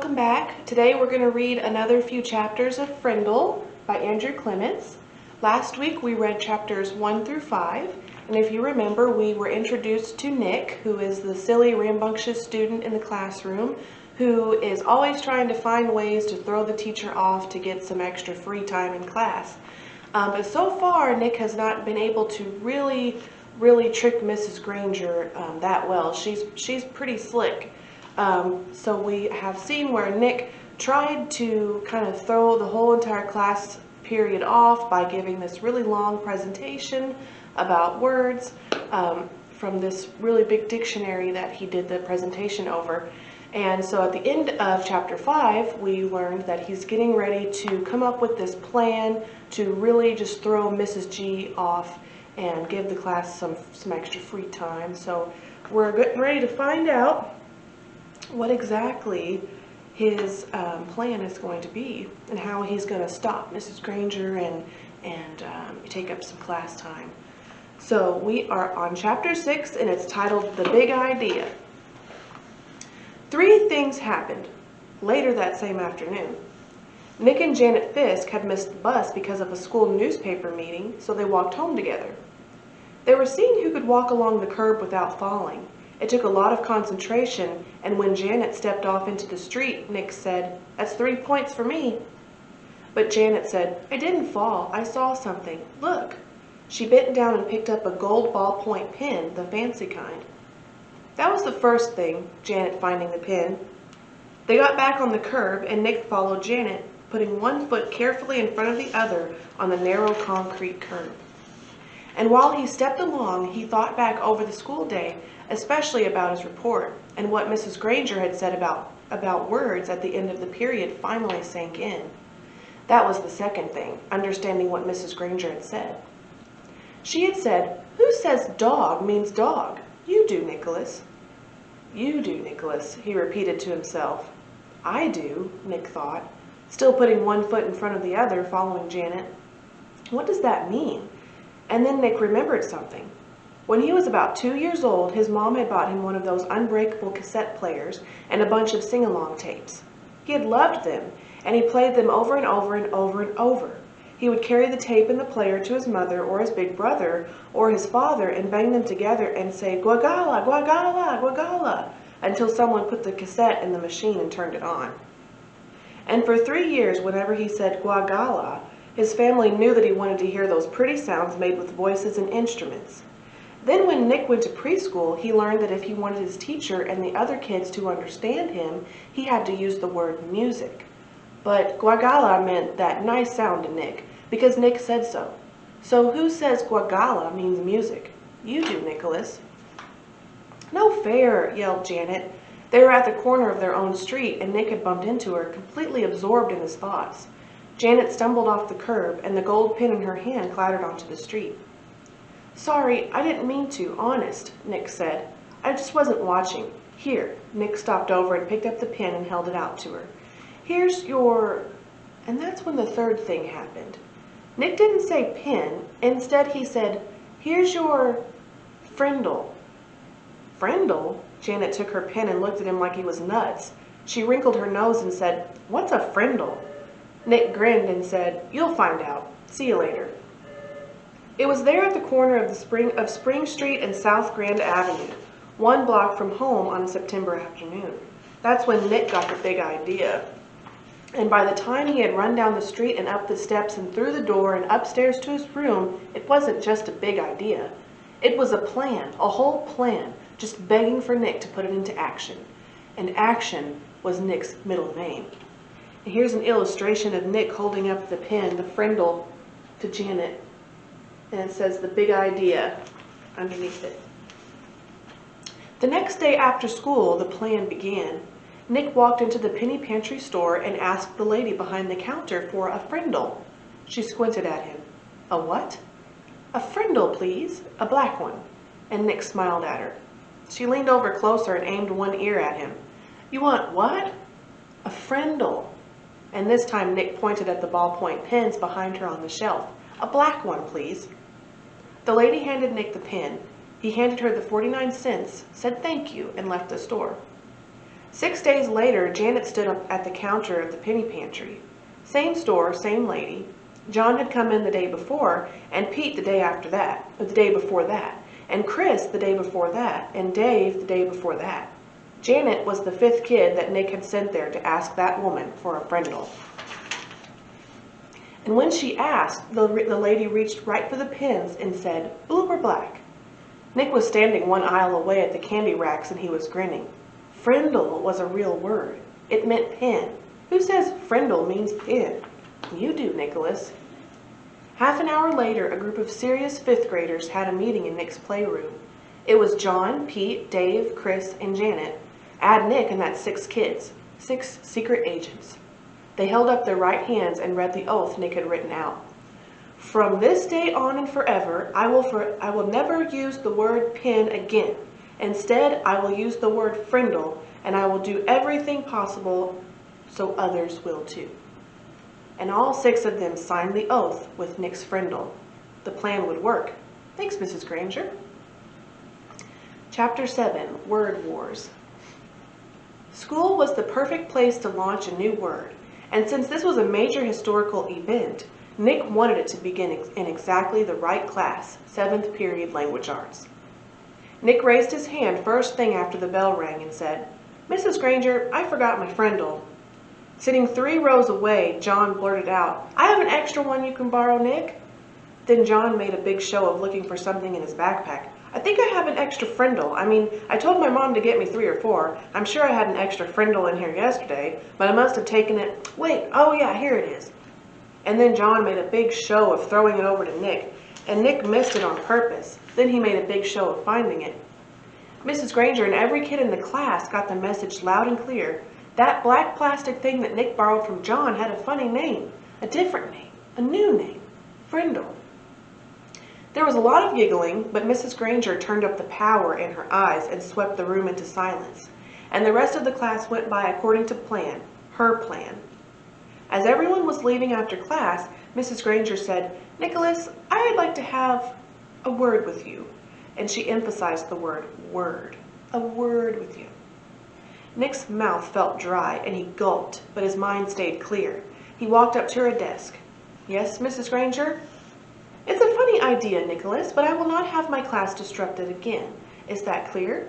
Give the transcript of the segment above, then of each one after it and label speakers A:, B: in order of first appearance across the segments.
A: welcome back. Today we're going to read another few chapters of Frindle by Andrew Clements. Last week we read chapters 1 through 5, and if you remember, we were introduced to Nick, who is the silly, rambunctious student in the classroom who is always trying to find ways to throw the teacher off to get some extra free time in class. But so far, Nick has not been able to really trick Mrs. Granger that well. She's pretty slick. So we have seen where Nick tried to kind of throw the whole entire class period off by giving this really long presentation about words from this really big dictionary that he did the presentation over. And so at the end of chapter 5, we learned that he's getting ready to come up with this plan to really just throw Mrs. G off and give the class some extra free time. So we're getting ready to find out what exactly his plan is going to be and how he's going to stop Mrs. Granger and take up some class time. So we are on chapter 6, and it's titled The Big Idea. 3 things happened later that same afternoon. Nick and Janet Fisk had missed the bus because of a school newspaper meeting, so they walked home together. They were seeing who could walk along the curb without falling. It took a lot of concentration, and when Janet stepped off into the street, Nick said, "That's 3 points for me." But Janet said, "I didn't fall. I saw something. Look." She bent down and picked up a gold ballpoint pen, the fancy kind. That was the first thing, Janet finding the pen. They got back on the curb, and Nick followed Janet, putting one foot carefully in front of the other on the narrow concrete curb. And while he stepped along, he thought back over the school day, especially about his report, and what Mrs. Granger had said about words at the end of the period finally sank in. That was the second thing, understanding what Mrs. Granger had said. She had said, "Who says dog means dog? You do, Nicholas." "You do, Nicholas," he repeated to himself. "I do," Nick thought, still putting one foot in front of the other, following Janet. What does that mean? And then Nick remembered something. When he was about 2 years old, his mom had bought him one of those unbreakable cassette players and a bunch of sing-along tapes. He had loved them, and he played them over and over and over and over. He would carry the tape and the player to his mother or his big brother or his father and bang them together and say, "Guagala, guagala, guagala," until someone put the cassette in the machine and turned it on. And for 3 years, whenever he said guagala, his family knew that he wanted to hear those pretty sounds made with voices and instruments. Then when Nick went to preschool, he learned that if he wanted his teacher and the other kids to understand him, he had to use the word music. But guagala meant that nice sound to Nick, because Nick said so. So who says guagala means music? You do, Nicholas. "No fair," yelled Janet. They were at the corner of their own street, and Nick had bumped into her, completely absorbed in his thoughts. Janet stumbled off the curb, and the gold pin in her hand clattered onto the street. "Sorry, I didn't mean to, honest," Nick said. "I just wasn't watching. Here." Nick stopped over and picked up the pin and held it out to her. "Here's your..." And that's when the third thing happened. Nick didn't say pin. Instead, he said, "Here's your... Frindle." "Frindle?" Janet took her pen and looked at him like he was nuts. She wrinkled her nose and said, "What's a frindle?" Nick grinned and said, "You'll find out. See you later." It was there at the corner of Spring Street and South Grand Avenue, 1 block from home on a September afternoon. That's when Nick got the big idea. And by the time he had run down the street and up the steps and through the door and upstairs to his room, it wasn't just a big idea. It was a plan, a whole plan, just begging for Nick to put it into action. And action was Nick's middle name. And here's an illustration of Nick holding up the pen, the Frindle, to Janet. And it says "The Big Idea" underneath it. The next day after school, the plan began. Nick walked into the penny pantry store and asked the lady behind the counter for a Frindle. She squinted at him. "A what?" "A Frindle, please. A black one." And Nick smiled at her. She leaned over closer and aimed one ear at him. "You want what?" "A Frindle." And this time Nick pointed at the ballpoint pens behind her on the shelf. "A black one, please." The lady handed Nick the pen. He handed her the 49 cents, said thank you, and left the store. 6 days later, Janet stood up at the counter of the penny pantry. Same store, same lady. John had come in the day before, and Pete the day before that, and Chris the day before that, and Dave the day before that. Janet was the 5th kid that Nick had sent there to ask that woman for a Frindle. And when she asked, the lady reached right for the pins and said, "Blue or black?" Nick was standing one aisle away at the candy racks and he was grinning. Frindle was a real word. It meant pin. Who says Frindle means pin? You do, Nicholas. Half an hour later, a group of serious 5th graders had a meeting in Nick's playroom. It was John, Pete, Dave, Chris, and Janet. Add Nick and that's 6 kids, 6 secret agents. They held up their right hands and read the oath Nick had written out. From this day on and forever, I will never use the word pin again. Instead, I will use the word Frindle, and I will do everything possible so others will too. And all 6 of them signed the oath with Nick's Frindle. The plan would work. Thanks, Mrs. Granger. Chapter 7, Word Wars. School was the perfect place to launch a new word, and since this was a major historical event, Nick wanted it to begin in exactly the right class, 7th period language arts. Nick raised his hand first thing after the bell rang and said, "Mrs. Granger, I forgot my Frindle." Sitting 3 rows away, John blurted out, "I have an extra one you can borrow, Nick." Then John made a big show of looking for something in his backpack. "I think I have an extra Frindle. I told my mom to get me 3 or 4. I'm sure I had an extra Frindle in here yesterday, but I must have taken it. Wait, oh yeah, here it is." And then John made a big show of throwing it over to Nick, and Nick missed it on purpose. Then he made a big show of finding it. Mrs. Granger and every kid in the class got the message loud and clear. That black plastic thing that Nick borrowed from John had a funny name, a different name, a new name, Frindle. There was a lot of giggling, but Mrs. Granger turned up the power in her eyes and swept the room into silence. And the rest of the class went by according to plan, her plan. As everyone was leaving after class, Mrs. Granger said, "Nicholas, I'd like to have a word with you." And she emphasized the word word. A word with you. Nick's mouth felt dry and he gulped, but his mind stayed clear. He walked up to her desk. "Yes, Mrs. Granger?" "It's a funny idea, Nicholas, but I will not have my class disrupted again. Is that clear?"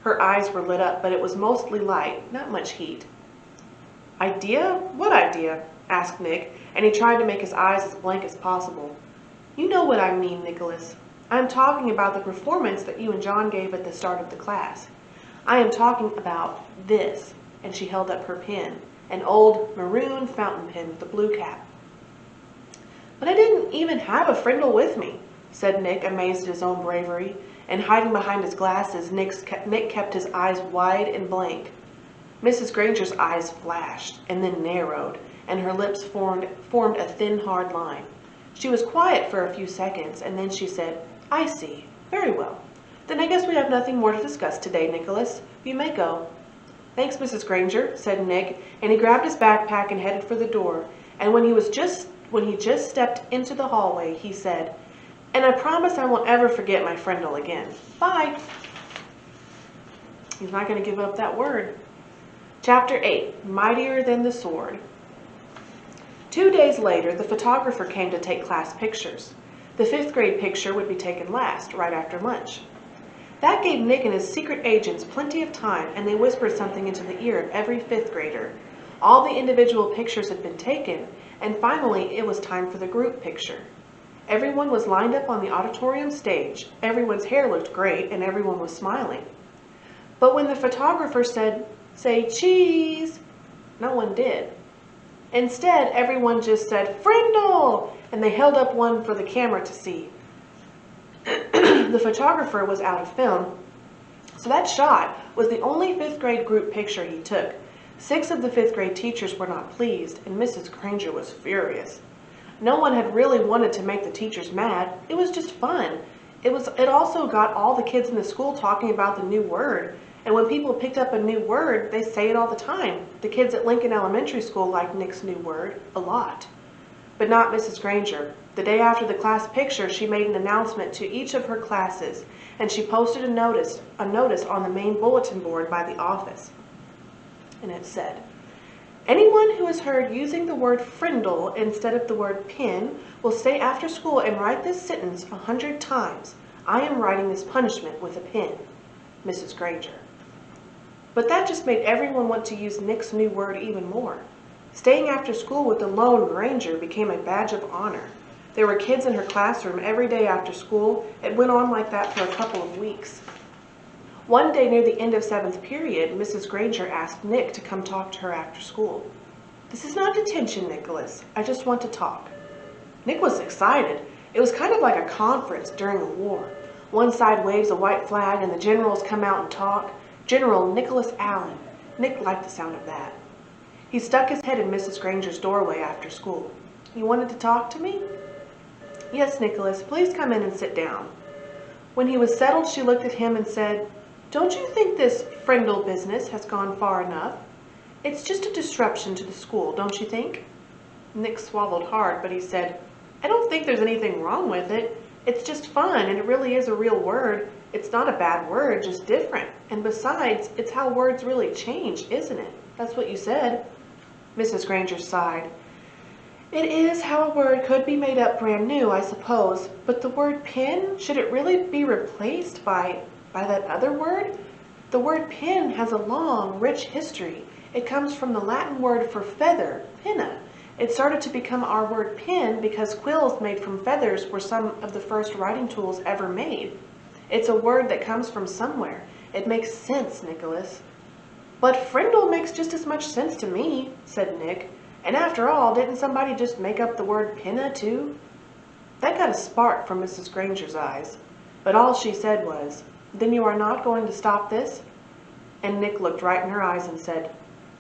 A: Her eyes were lit up, but it was mostly light, not much heat. "Idea? What idea?" asked Nick, and he tried to make his eyes as blank as possible. "You know what I mean, Nicholas. I'm talking about the performance that you and John gave at the start of the class. I am talking about this," and she held up her pen, an old maroon fountain pen with a blue cap. "But I didn't even have a Frindle with me," said Nick, amazed at his own bravery, and hiding behind his glasses, Nick kept his eyes wide and blank. Mrs. Granger's eyes flashed, and then narrowed, and her lips formed a thin, hard line. She was quiet for a few seconds, and then she said, "I see. Very well. Then I guess we have nothing more to discuss today, Nicholas. You may go." "Thanks, Mrs. Granger," said Nick, and he grabbed his backpack and headed for the door. And when he just stepped into the hallway, he said, "And I promise I won't ever forget my Frindle again. Bye." He's not going to give up that word. Chapter 8, Mightier Than the Sword. 2 days later, the photographer came to take class pictures. The 5th grade picture would be taken last, right after lunch. That gave Nick and his secret agents plenty of time, and they whispered something into the ear of every 5th grader. All the individual pictures had been taken, and finally it was time for the group picture. Everyone was lined up on the auditorium stage, everyone's hair looked great, and everyone was smiling. But when the photographer said, "Say cheese," no one did. Instead, everyone just said, "Frindle!" and they held up one for the camera to see. The photographer was out of film, so that shot was the only 5th grade group picture he took. 6 of the 5th grade teachers were not pleased, and Mrs. Granger was furious. No one had really wanted to make the teachers mad. It was just fun. It also got all the kids in the school talking about the new word. And when people picked up a new word, they say it all the time. The kids at Lincoln Elementary School liked Nick's new word a lot. But not Mrs. Granger. The day after the class picture, she made an announcement to each of her classes, and she posted a notice on the main bulletin board by the office. and it said, "Anyone who is heard using the word Frindle instead of the word pin will stay after school and write this sentence 100 times. I am writing this punishment with a pen. Mrs. Granger." But that just made everyone want to use Nick's new word even more. Staying after school with the lone Granger became a badge of honor. There were kids in her classroom every day after school. It went on like that for a couple of weeks. One day near the end of 7th period, Mrs. Granger asked Nick to come talk to her after school. "This is not detention, Nicholas. I just want to talk." Nick was excited. It was kind of like a conference during a war. One side waves a white flag and the generals come out and talk. General Nicholas Allen. Nick liked the sound of that. He stuck his head in Mrs. Granger's doorway after school. "You wanted to talk to me?" "Yes, Nicholas. Please come in and sit down." When he was settled, she looked at him and said, "Don't you think this Frindle business has gone far enough? It's just a disruption to the school, don't you think?" Nick swallowed hard, but he said, "I don't think there's anything wrong with it. It's just fun, and it really is a real word. It's not a bad word, just different. And besides, it's how words really change, isn't it? That's what you said." Mrs. Granger sighed. "It is how a word could be made up brand new, I suppose. But the word pin, should it really be replaced by that other word? The word pin has a long, rich history. It comes from the Latin word for feather, pinna. It started to become our word pin because quills made from feathers were some of the first writing tools ever made. It's a word that comes from somewhere. It makes sense, Nicholas." "But Frindle makes just as much sense to me," said Nick. "And after all, didn't somebody just make up the word pinna too?" That got a spark from Mrs. Granger's eyes. But all she said was, "Then you are not going to stop this?" And Nick looked right in her eyes and said,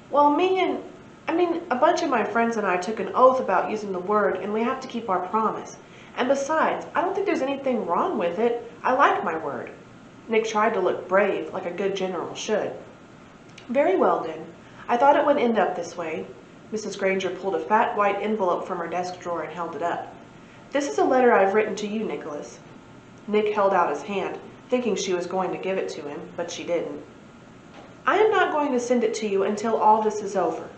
A: "Well, a bunch of my friends and I took an oath about using the word, and we have to keep our promise. And besides, I don't think there's anything wrong with it. I like my word." Nick tried to look brave, like a good general should. "Very well, then. I thought it would end up this way." Mrs. Granger pulled a fat white envelope from her desk drawer and held it up. "This is a letter I've written to you, Nicholas." Nick held out his hand, thinking she was going to give it to him, but she didn't. "I am not going to send it to you until all this is over.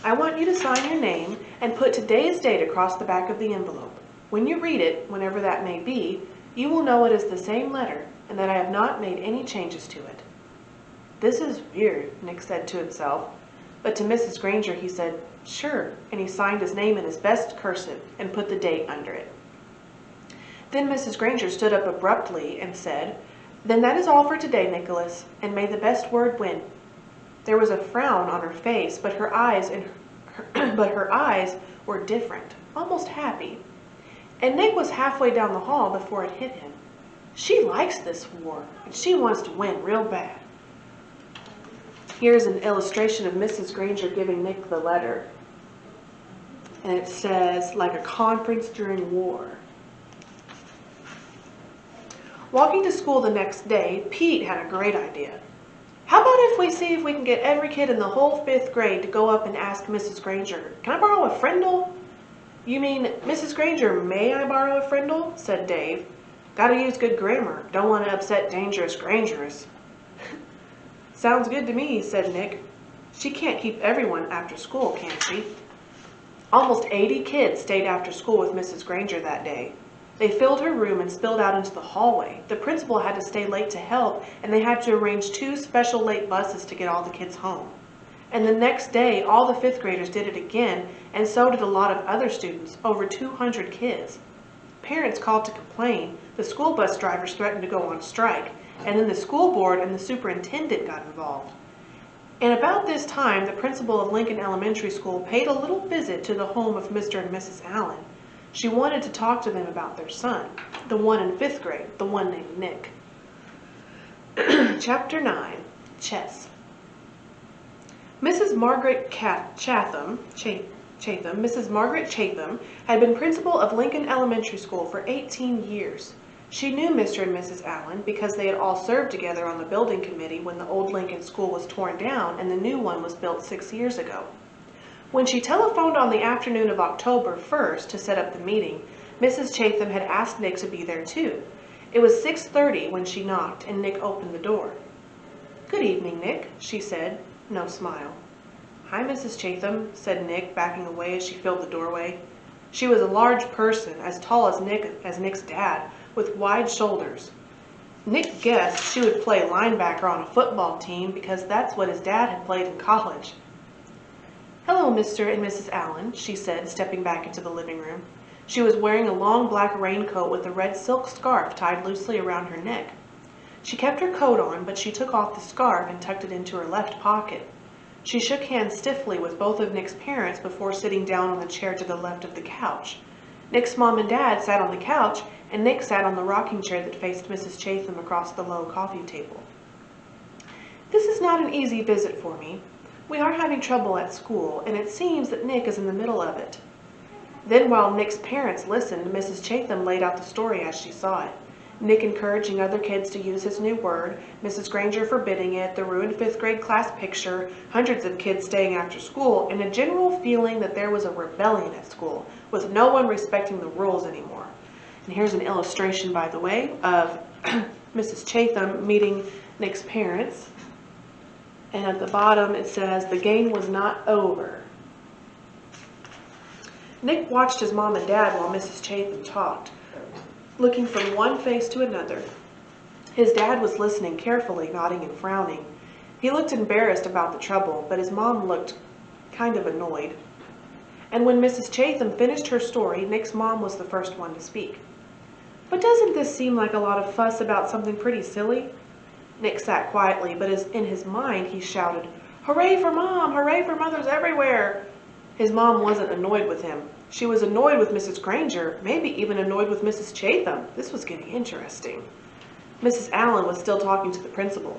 A: I want you to sign your name and put today's date across the back of the envelope. When you read it, whenever that may be, you will know it is the same letter and that I have not made any changes to it." "This is weird," Nick said to himself. But to Mrs. Granger he said, "Sure," and he signed his name in his best cursive and put the date under it. Then Mrs. Granger stood up abruptly and said, "Then that is all for today, Nicholas, and may the best word win." There was a frown on her face, but her eyes were different, almost happy. And Nick was halfway down the hall before it hit him. She likes this war, and she wants to win real bad. Here's an illustration of Mrs. Granger giving Nick the letter. And it says, "Like a conference during war." Walking to school the next day, Pete had a great idea. "How about if we see if we can get every kid in the whole 5th grade to go up and ask Mrs. Granger, 'Can I borrow a Frindle?'" "You mean, Mrs. Granger, may I borrow a Frindle?" said Dave. "Gotta use good grammar. Don't want to upset dangerous Grangerous." "Sounds good to me," said Nick. "She can't keep everyone after school, can she?" Almost 80 kids stayed after school with Mrs. Granger that day. They filled her room and spilled out into the hallway. The principal had to stay late to help, and they had to arrange 2 special late buses to get all the kids home. And the next day, all the 5th graders did it again, and so did a lot of other students, over 200 kids. Parents called to complain, the school bus drivers threatened to go on strike, and then the school board and the superintendent got involved. And about this time, the principal of Lincoln Elementary School paid a little visit to the home of Mr. and Mrs. Allen. She wanted to talk to them about their son, the one in 5th grade, the one named Nick. Chapter 9, Chess. Mrs. Margaret Chatham, Mrs. Margaret Chatham, had been principal of Lincoln Elementary School for 18 years. She knew Mr. and Mrs. Allen because they had all served together on the building committee when the old Lincoln School was torn down and the new one was built 6 years ago. When she telephoned on the afternoon of October 1st to set up the meeting, Mrs. Chatham had asked Nick to be there too. It was 6:30 when she knocked and Nick opened the door. "Good evening, Nick," she said, no smile. "Hi, Mrs. Chatham," said Nick, backing away as she filled the doorway. She was a large person, as tall as Nick's dad, with wide shoulders. Nick guessed she would play linebacker on a football team because that's what his dad had played in college. "Hello, Mr. and Mrs. Allen," she said, stepping back into the living room. She was wearing a long black raincoat with a red silk scarf tied loosely around her neck. She kept her coat on, but she took off the scarf and tucked it into her left pocket. She shook hands stiffly with both of Nick's parents before sitting down on the chair to the left of the couch. Nick's mom and dad sat on the couch, and Nick sat on the rocking chair that faced Mrs. Chatham across the low coffee table. "This is not an easy visit for me. We are having trouble at school, and it seems that Nick is in the middle of it." Then, while Nick's parents listened, Mrs. Chatham laid out the story as she saw it. Nick encouraging other kids to use his new word, Mrs. Granger forbidding it, the ruined fifth grade class picture, hundreds of kids staying after school, and a general feeling that there was a rebellion at school, with no one respecting the rules anymore. And here's an illustration, by the way, of Mrs. Chatham meeting Nick's parents. And at the bottom it says, "The game was not over." Nick watched his mom and dad while Mrs. Chatham talked, looking from one face to another. His dad was listening carefully, nodding and frowning. He looked embarrassed about the trouble, but his mom looked kind of annoyed. And when Mrs. Chatham finished her story, Nick's mom was the first one to speak. "But doesn't this seem like a lot of fuss about something pretty silly?" Nick sat quietly, but in his mind he shouted, "Hooray for Mom! Hooray for mothers everywhere!" His mom wasn't annoyed with him. She was annoyed with Mrs. Granger, maybe even annoyed with Mrs. Chatham. This was getting interesting. Mrs. Allen was still talking to the principal.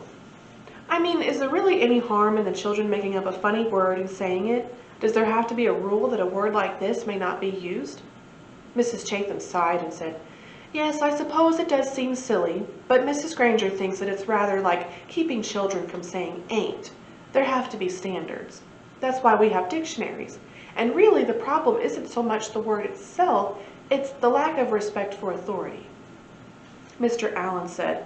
A: "I mean, is there really any harm in the children making up a funny word and saying it? Does there have to be a rule that a word like this may not be used?" Mrs. Chatham sighed and said, "Yes, I suppose it does seem silly, but Mrs. Granger thinks that it's rather like keeping children from saying ain't. There have to be standards. That's why we have dictionaries. And really the problem isn't so much the word itself, it's the lack of respect for authority." Mr. Allen said,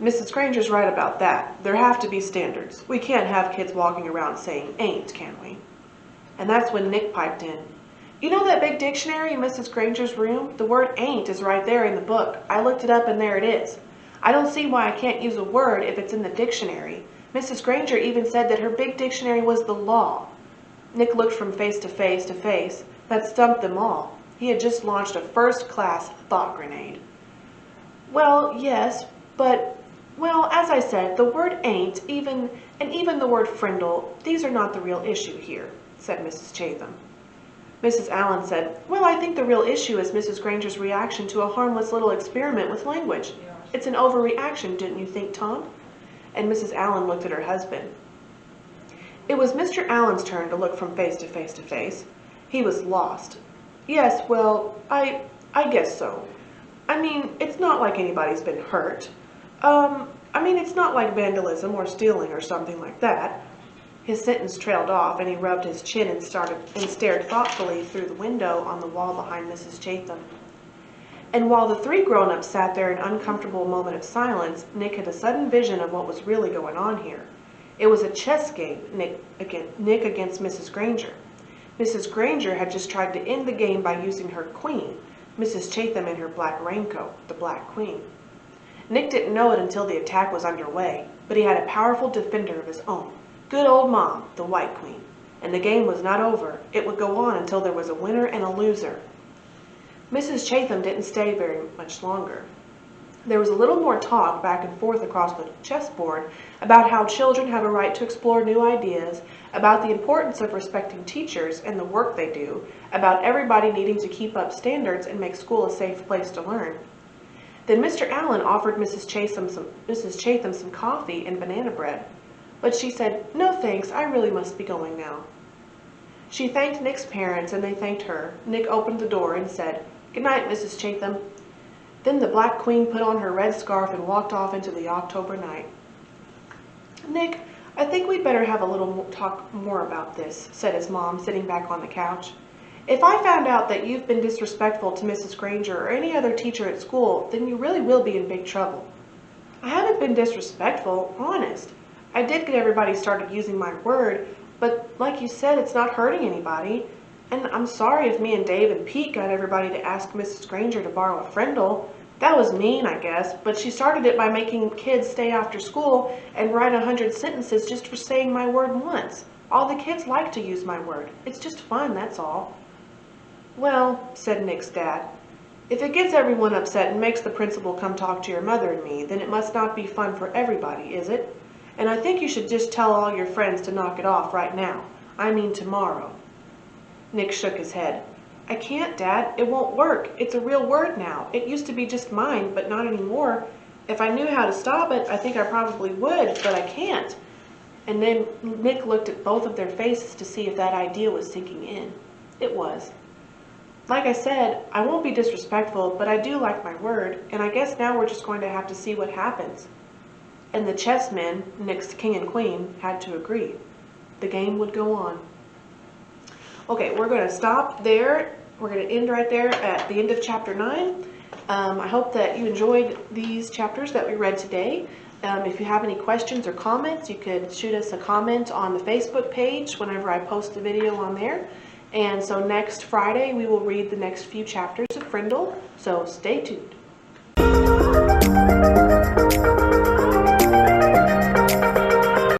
A: "Mrs. Granger's right about that. There have to be standards. We can't have kids walking around saying ain't, can we?" And that's when Nick piped in. "You know that big dictionary in Mrs. Granger's room? The word ain't is right there in the book. I looked it up and there it is. I don't see why I can't use a word if it's in the dictionary. Mrs. Granger even said that her big dictionary was the law." Nick looked from face to face to face. That stumped them all. He had just launched a first-class thought grenade. "Well, yes, but, well, as I said, the word ain't, even the word Frindle, these are not the real issue here," said Mrs. Chatham. Mrs. Allen said, "Well, I think the real issue is Mrs. Granger's reaction to a harmless little experiment with language. It's an overreaction, didn't you think, Tom?" And Mrs. Allen looked at her husband. It was Mr. Allen's turn to look from face to face to face. He was lost. "Yes, well, I guess so. I mean, it's not like anybody's been hurt. It's not like vandalism or stealing or something like that." His sentence trailed off, and he rubbed his chin and stared thoughtfully through the window on the wall behind Mrs. Chatham. And while the three grown-ups sat there in an uncomfortable moment of silence, Nick had a sudden vision of what was really going on here. It was a chess game, Nick against Mrs. Granger. Mrs. Granger had just tried to end the game by using her queen, Mrs. Chatham in her black raincoat, the Black Queen. Nick didn't know it until the attack was underway, but he had a powerful defender of his own. Good old Mom, the White Queen. And the game was not over. It would go on until there was a winner and a loser. Mrs. Chatham didn't stay very much longer. There was a little more talk back and forth across the chessboard about how children have a right to explore new ideas, about the importance of respecting teachers and the work they do, about everybody needing to keep up standards and make school a safe place to learn. Then Mr. Allen offered Mrs. Chatham some coffee and banana bread. But she said, "No thanks, I really must be going now." She thanked Nick's parents and they thanked her. Nick opened the door and said, "Good night, Mrs. Chatham." Then the Black Queen put on her red scarf and walked off into the October night. "Nick, I think we'd better have a little talk more about this," said his mom, sitting back on the couch. "If I found out that you've been disrespectful to Mrs. Granger or any other teacher at school, then you really will be in big trouble." "I haven't been disrespectful, honest. I did get everybody started using my word But like you said, it's not hurting anybody. And I'm sorry if me and Dave and Pete got everybody to ask Mrs. Granger to borrow a Frindle. That was mean, I guess, but she started it by making kids stay after school and write 100 sentences just for saying my word once. All the kids like to use my word. It's just fun, that's all. Well, said Nick's dad, if it gets everyone upset and makes the principal come talk to your mother and me, then it must not be fun for everybody, is it? And I think you should just tell all your friends to knock it off right now. I mean tomorrow. Nick shook his head. I can't, Dad. It won't work. It's a real word now. It used to be just mine, but not anymore. If I knew how to stop it, I think I probably would, but I can't. And then Nick looked at both of their faces to see if that idea was sinking in. It was. Like I said, I won't be disrespectful, but I do like my word, and I guess now we're just going to have to see what happens. And the chessmen, Nick's king and queen, had to agree. The game would go on. Okay, we're going to stop there. We're going to end right there at the end of chapter 9. I hope that you enjoyed these chapters that we read today. If you have any questions or comments, you could shoot us a comment on the Facebook page whenever I post the video on there. And so next Friday, we will read the next few chapters of Frindle, so stay tuned.